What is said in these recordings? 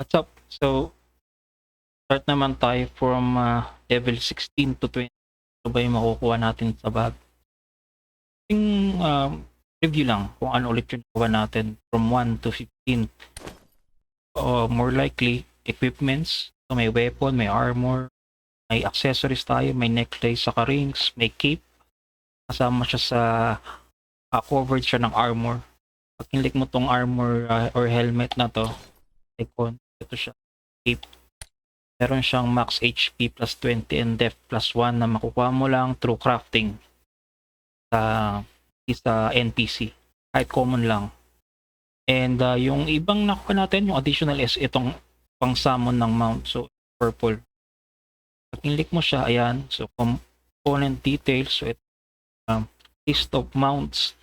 What's up? So, start naman tayo from level 16 to 20. Ito ba yung makukuha natin sa bag? Yung review lang kung ano ulit yung nakuha natin from 1 to 15. More likely, equipments. So, may weapon, may armor, may accessories tayo, may necklace, saka rings, may cape. Kasama siya sa covered siya ng armor. Pag kinlik mo tong armor or helmet na to, icon, ito siya, cape. Meron siyang max HP plus 20 and def plus 1 na makukuha mo lang through crafting sa NPC. Kahit common lang. And yung ibang nakuha natin, yung additional is itong pang summon ng mount. So, purple. Pag click mo siya, ayan. So, component details. So, list of mounts.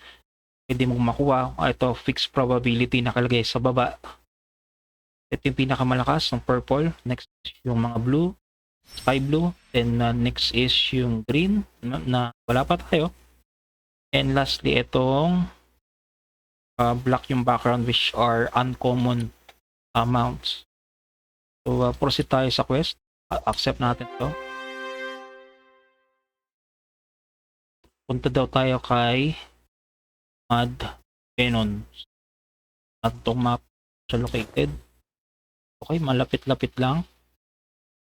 Pwede mong makuha. Ito, fixed probability nakalagay sa baba. Ito yung pinakamalakas ng purple. Next is yung mga blue, sky blue. Then next is yung green na wala pa tayo. And lastly, itong black yung background, which are uncommon mounts. So proceed tayo sa quest. Accept natin to. Punta daw tayo kay Mad Venom. At itong map siya located. Okay, malapit-lapit lang.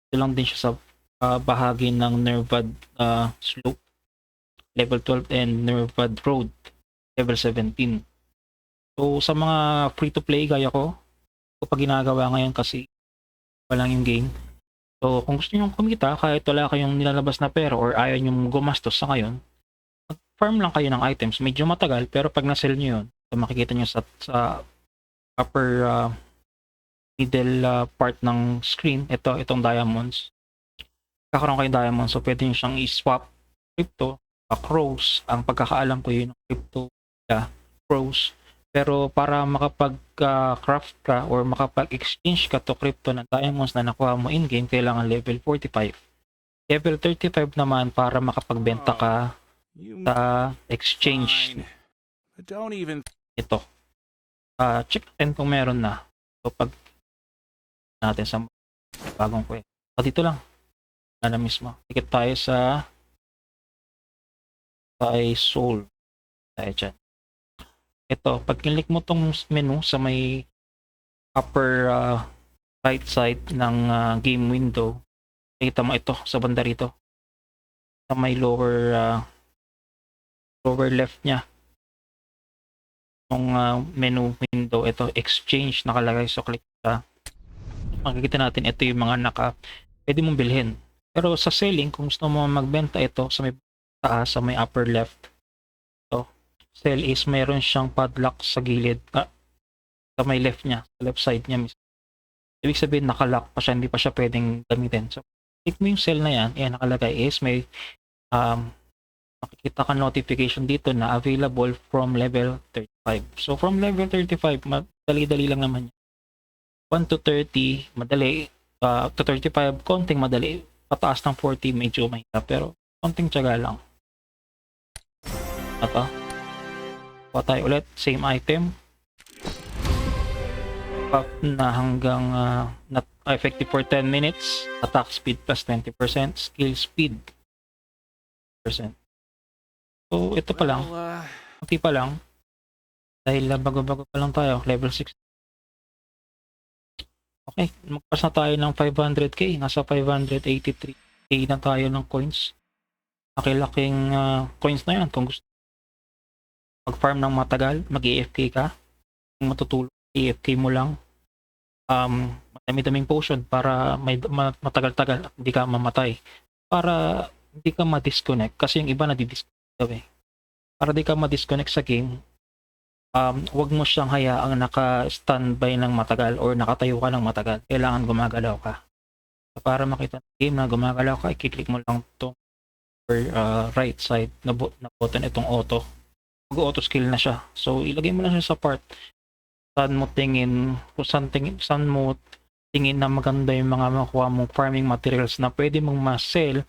Ito lang din siya sa bahagi ng Nervad slope level 12 and Nervad Road level 17. So sa mga free to play gaya ko, pa ginagawa ngayon kasi walang yung game. So kung gusto niyo kumita kahit wala kayong nilalabas na pera or ayaw niyo gumastos sa ngayon, farm lang kayo ng items. Medyo matagal pero pag na-sell niyo yun, so makikita niyo sa upper middle part ng screen, itong diamonds. Kakaroon kayo diamonds, so pwede niyo siyang i-swap crypto, crows. Ang pagkakaalam ko yun ng crypto, crows. Pero para makapag-craft ka or makapag-exchange ka to crypto ng diamonds na nakuha mo in-game, kailangan level 45. Level 35 naman para makapagbenta ka sa exchange. Ito. Check natin kung meron na. So pag natin sa bagong quest. Dito lang. Na mismo. Tikit tayo sa soul. Tayo dyan. Ito, pag click mo tong menu sa may upper right side ng game window, nakita mo ito sa banda rito. Sa may lower left niya. Yung menu window, ito, exchange nakalagay. So click ka. Makikita natin ito yung mga pwede mong bilhin. Pero sa selling, kung gusto mo magbenta ito sa may taas, sa may upper left, sell is mayroon siyang padlock sa gilid sa may left niya, sa left side niya mismo. Ibig sabihin nakalock pa siya, hindi pa siya pwedeng gamitin. So click mo yung sell na yan, nakalagay is may makikita ka notification dito na available from level 35. So from level 35, madali-dali lang naman yan. 1 to 30, madali. To 35, konting madali. Pataas ng 40, medyo mahirap, pero konting tiyaga lang. Ito. Kuha tayo ulit, same item. Up na hanggang not effective for 10 minutes. Attack speed plus 20%. Skill speed %. So ito pa lang. Kunti pa lang. Dahil bago-bago pa lang tayo. Level 6. Okay, magpas na tayo ng 500k. Nasa 583k na tayo ng coins. Laki-laking coins na yan kung gusto mag-farm ng matagal, mag-AFK ka, kung matutulog, AFK mo lang, madami-daming potion para may matagal-tagal at hindi ka mamatay. Para hindi ka ma-disconnect, kasi yung iba na-disconnect daw eh. Para hindi ka ma-disconnect sa game, wag mo siyang hayaang naka-standby ng matagal or nakatayo ka ng matagal. Kailangan gumagalaw ka. Para makita ng game na gumagalaw ka, i-click mo lang itong right side na button, itong auto. Mag-auto skill na siya. So ilagay mo lang siya sa part saan mo tingin na maganda yung mga makuha mong farming materials na pwede mong ma-sell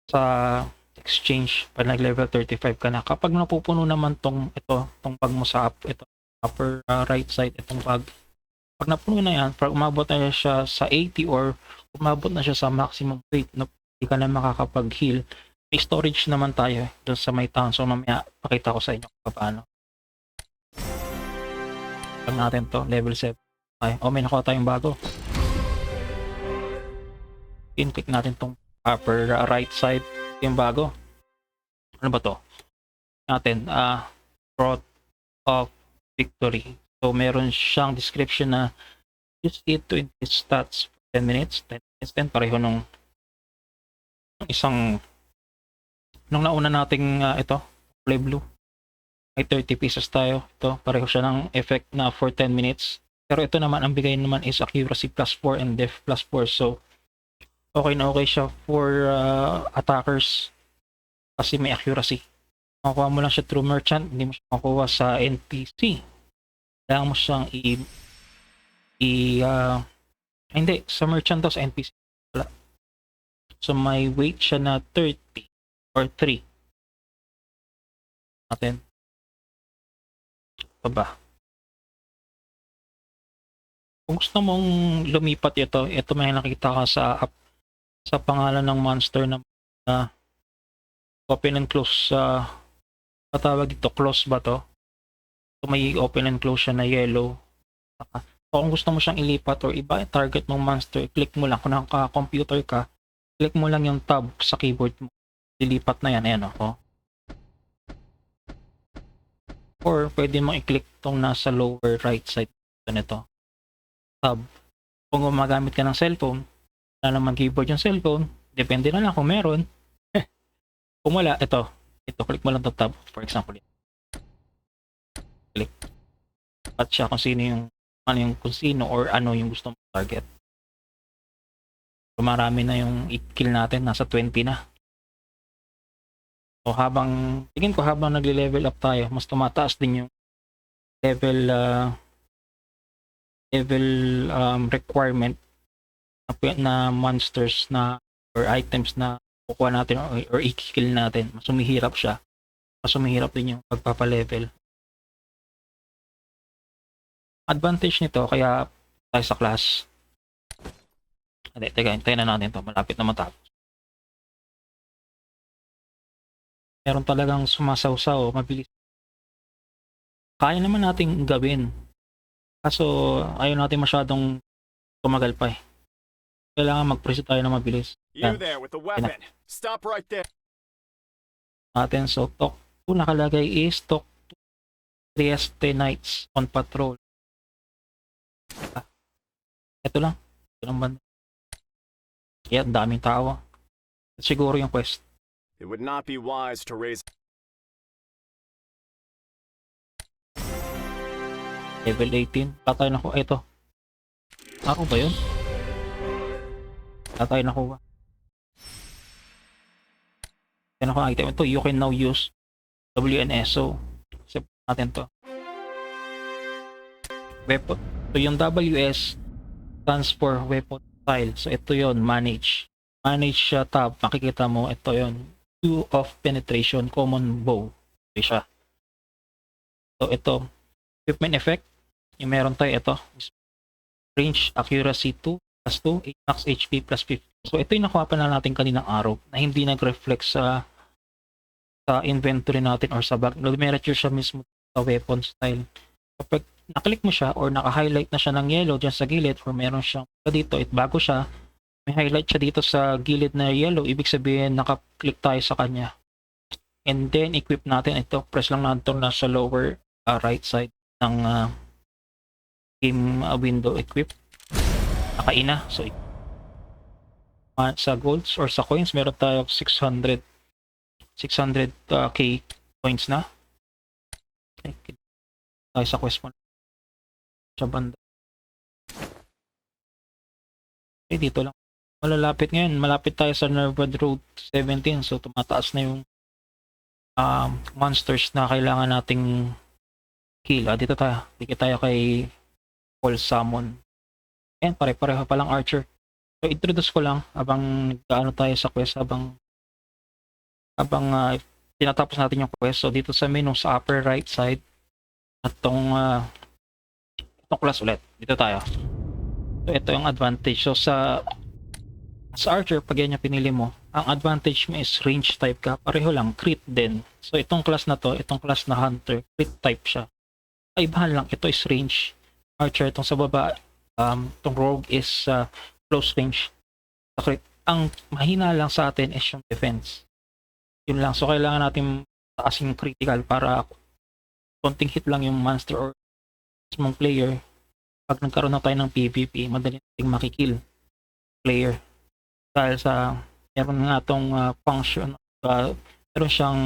sa exchange pag nag-level 35 ka na. Kapag napupuno naman tong bag mo sa upper right side, itong bag, Pag napuno na yan, pag umabot na siya sa 80 or umabot na siya sa maximum weight na hindi ka na makakapag-heal, may storage naman tayo doon sa may town. So mamaya pakita ko sa inyo kung paano. Lang natin to, level 7. Okay, may nakuha tayong bago. Click natin tong upper right side, yung bago. Ano ba to? Natin, Road of Victory. So meron siyang description na use it to increase stats for 10 minutes. 10 minutes din, pareho nung isang nung nauna nating ito, play blue. May 30 pieces tayo. Ito, pareho siya ng effect na for 10 minutes. Pero ito naman, ang bigay naman is accuracy plus 4 and def plus 4. So, okay na okay siya for attackers kasi may accuracy. Makuha mo lang siya through merchant, hindi mo siya makuha sa NPC. Kailangan mo siyang hindi, sa merchant daw, sa NPC. Wala. So, may weight siya na 30 or 3. Natin. Ito ba? Kung gusto mong lumipat ito may nakita ka sa pangalan ng monster na open and close patawag dito, close ba to? So may open and close siya na yellow. So kung gusto mo siyang ilipat or iba target mong monster, click mo lang kung naka-computer ka, click mo lang yung tab sa keyboard mo. Lilipat na yan, ayan o. Or pwede mo i-click tong nasa lower right side nito. Tab. Kung gumagamit ka ng cellphone, wala naman keyboard yung cellphone, depende na lang kung meron. Kung wala, ito, click mo lang itong tab, for example. Click. At siya kung sino yung, kung sino or ano yung gusto mong target. So, marami na yung i-kill natin, nasa 20 na. So, tingin ko habang nagle-level up tayo, mas tumataas din yung level requirement na monsters na or items na kukuha natin or i-kill natin. Mas sumihirap siya. Mas sumihirap din yung pagpapalevel. Advantage nito kaya tayo sa class. Teka, hintayin na natin to. Malapit na matapos. Meron talagang sumasawsaw, mabilis. Kaya naman nating gawin. Kaso ayaw natin masyadong tumagal pa eh. Kailangan mag-proceed tayo na mabilis. You there with the weapon. Stop right there. Natin, so talk 2 nakalagay is talk to Trieste Knights on patrol. Ito lang. Ito lang banda. Kaya daming tao. Siguro yung quest. It would not be wise to raise Level 18. Tatay na ko. Ito. Ako ba yun? Tatay na ko ba? Yan ako item. Ito, you can now use WNSO. Sip natin to. Weapon. So yung WS stands for weapon style. So ito yon, manage. Manage tab. Makikita mo, ito yon. 2 of penetration, common bow. Okay siya. So ito, equipment effect. Yung meron tayo ito. Range, accuracy 2 plus 2, max HP plus 50. So ito yung nakuha pa na natin kaninang araw na hindi nag-reflect sa inventory natin or sa bag. Lumerature siya mismo sa weapon style. Kapag naklik mo siya or naka-highlight na siya ng yellow dyan sa gilid or meron siyang dito, bago siya, may highlight siya dito sa gilid na yellow, ibig sabihin naka-click tayo sa kanya. And then equip natin ito, press lang natin na sa lower right side ng game window equip. Nakaina. So sa golds or sa coins meron tayo 600k coins na. Okay. Tayo sa quest mo sa banda. Okay, dito lang. Malalapit ngayon. Malapit tayo sa Nervad Road 17. So tumataas na yung monsters na kailangan nating kill. Dito tayo. Dito tayo kay Paul Summon. Ayan, pare-pareho palang archer. So introduce ko lang habang nagkaano tayo sa quest, habang tinatapos natin yung quest. So dito sa menu sa upper right side, at tong Itong class ulit. Dito tayo. So, ito yung advantage. So, sa Archer, pag yan yung pinili mo, ang advantage mo is range type ka. Pareho lang, crit din. So, itong class na to, itong class na Hunter, crit type siya. Kaibahan lang, ito is range. Archer, itong sa baba, itong Rogue is close range. Sa crit. Ang mahina lang sa atin is yung defense. Yun lang. So, kailangan natin taas yung critical para konting hit lang yung monster or mismong player. Pag nagkaroon na tayo ng PvP, madali nating makikill player. Dahil sa meron nga itong function, meron siyang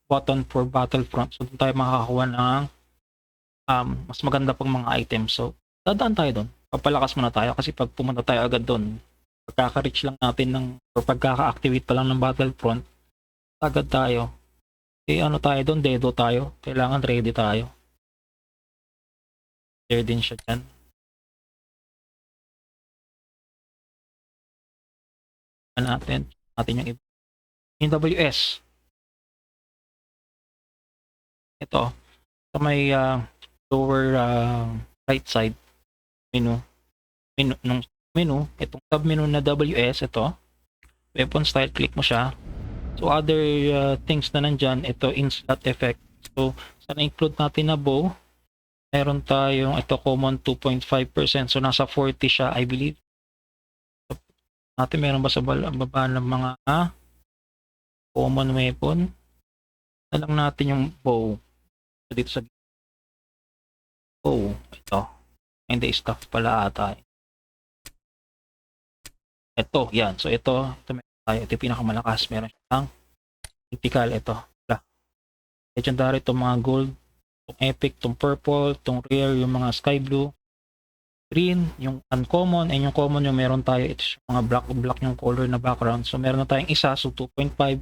button for Battlefront. So, doon tayo makakakuha ng mas maganda pang mga items. So, dadaan tayo doon. Papalakas muna tayo kasi pag pumunta tayo agad doon, pagkaka-reach lang natin ng, or pagkaka-activate pa lang ng Battlefront, agad tayo. Ano tayo doon, dedo tayo. Kailangan ready tayo. There din siya dyan. Natin yung iba. Yung WS. Ito. Sa may lower right side menu. Itong sub-menu na WS, ito. Weapon style, click mo siya. So, other things na nandyan, ito, in-slot effect. So, sa na-include natin na bow, meron tayong, ito, common 2.5%. So, nasa 40 siya, I believe. Natin, meron ba sa baba ng mga common weapon? Na lang natin yung bow. So, dito sa bow, ito. Hindi, stuff pala ata. Ito, yan. So, ito meron tayo. Ito yung pinakamalakas. Meron siyang typical, ito. Legendary, itong mga gold, itong epic, itong purple, itong rare, yung mga sky blue, green, yung uncommon, and yung common yung meron tayo, ito yung mga black yung color na background. So, meron na tayong isa, so 2.5.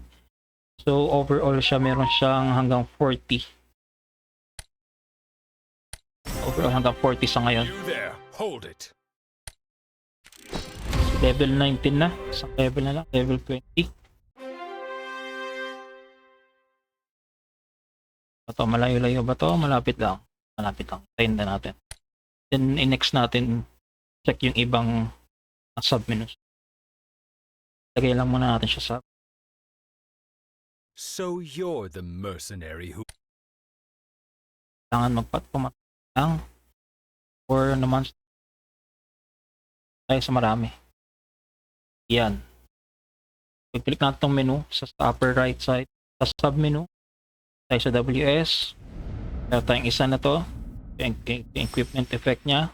So, overall siya, meron siyang hanggang 40. Overall hanggang 40 sa ngayon. You there, hold it. Level 19 na. Isang level na lang. Level 20. Ito, malayo-layo ba to? Malapit lang. Malapit lang. Tayin na natin. Then, next natin, check yung ibang sub-menus. Lagay lang muna natin siya sa... So you're the mercenary who... Kailangan magpat-pumat lang. Or naman tayo sa marami. Yan. Click natin itong menu sa upper right side. Sa sub-menu, tayo sa WS. Meron tayong isa na to. Yung equipment effect niya.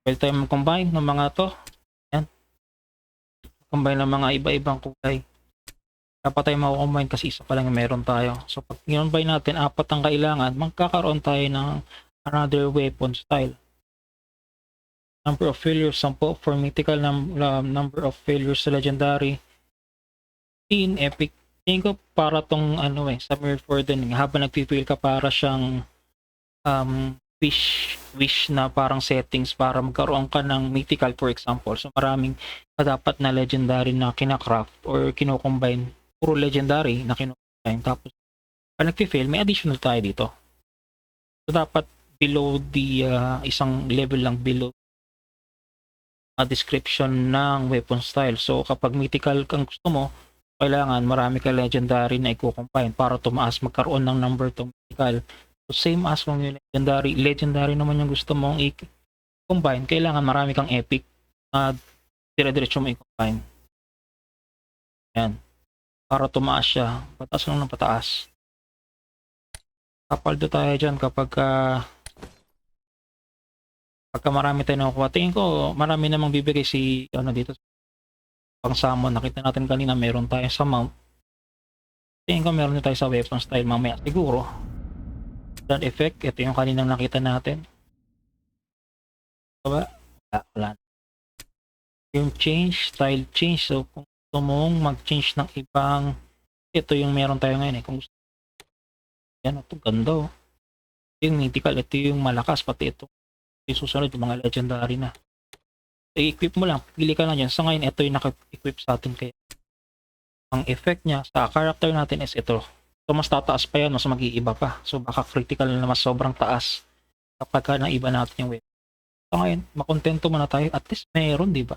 Pwede tayo mag-combine ng mga to. Yan. Combine ng mga iba-ibang kulay. Dapat tayo mag-combine kasi isa pa lang yung meron tayo. So pag combine natin, apat ang kailangan, magkakaroon tayo ng another weapon style. Number of failures, 10 for mythical, number of failures sa legendary. In epic. Tingin ko para tong sa Mirror for din, habang nagpi-fail ka para siyang wish na parang settings para magkaroon ka ng mythical, for example. So maraming dapat na legendary na kinacraft or kino-combine. Puro legendary na kino-combine. Tapos pag nagpi-fail, may additional tayo dito. So dapat below the isang level lang below description ng weapon style. So kapag mythical kang gusto mo, kailangan marami ka legendary na i-combine para tumaas, magkaroon ng number to mythical. So same as kung yung legendary naman yung gusto mong i-combine, kailangan marami kang epic na dire-diretso mo i-combine. Yan. Para tumaas siya, pataas lang ng pataas. Kapaldo tayo dyan kapag pagka marami tayo nakukuha. Tingin ko marami namang bibigay si dito pang summon. Nakita natin kanina meron tayo sa mount. Tingin ko meron tayo sa weapon style mamaya siguro. That effect, ito yung kaninang nakita natin. Diba? Wala. Yung change, style change. So kung gusto mong mag-change ng ibang, ito yung meron tayo ngayon kung gusto. Yan, ito ganda yung mythical, ito yung malakas, pati ito yung susunod yung mga legendary na. I-equip mo lang, pili ka na dyan. Sa ngayon, ito yung naka-equip sa atin. Kaya ang effect niya sa character natin is ito. So mas tataas pa yan, mas mag-iiba pa. So baka critical na mas sobrang taas. kapag ka naiba natin yung weapon. So ngayon, makontento muna tayo. At least meron, di ba?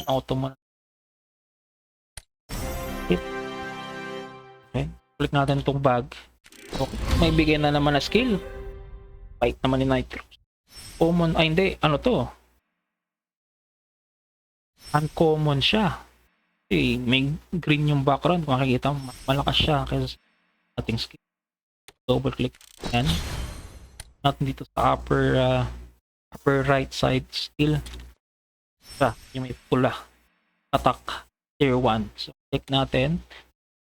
Auto muna. Hit. Okay. Click natin itong bag. Okay. May bigay na naman na skill. Fight naman ni Nitro. Common, ay hindi. Ano to? Uncommon siya. Kasi may green yung background. Makikita mo, malakas siya kaysa sa ating skill. Double click. Yan. Natin dito sa upper right side skill. Yung may pula. Attack. Tier 1. So, click natin.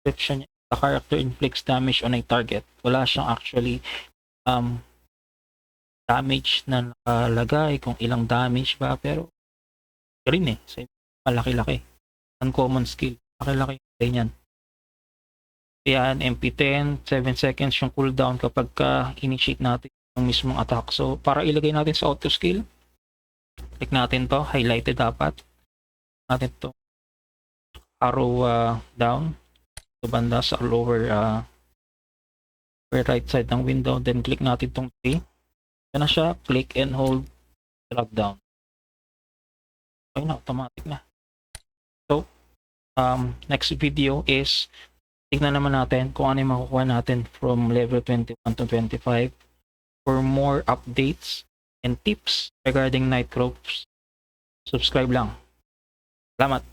Description niya. The character inflicts damage on a target. Wala siyang actually damage na nakalagay. Kung ilang damage ba. Pero, green eh. So, malaki-laki. Uncommon skill. Malaki-laki. Ganyan. Yan, MP10, 7 seconds yung cooldown kapag initiate natin yung mismong attack. So, para ilagay natin sa auto skill, click natin to, highlighted dapat. Natin to arrow down to banda sa lower right side ng window. Then, click natin tong 3. Yan na siya. Click and hold, drag down. Okay na, automatic na. So, next video is tignan naman natin kung ano yung makukuha natin from level 21 to 25. For more updates and tips regarding Nitro, subscribe lang. Salamat!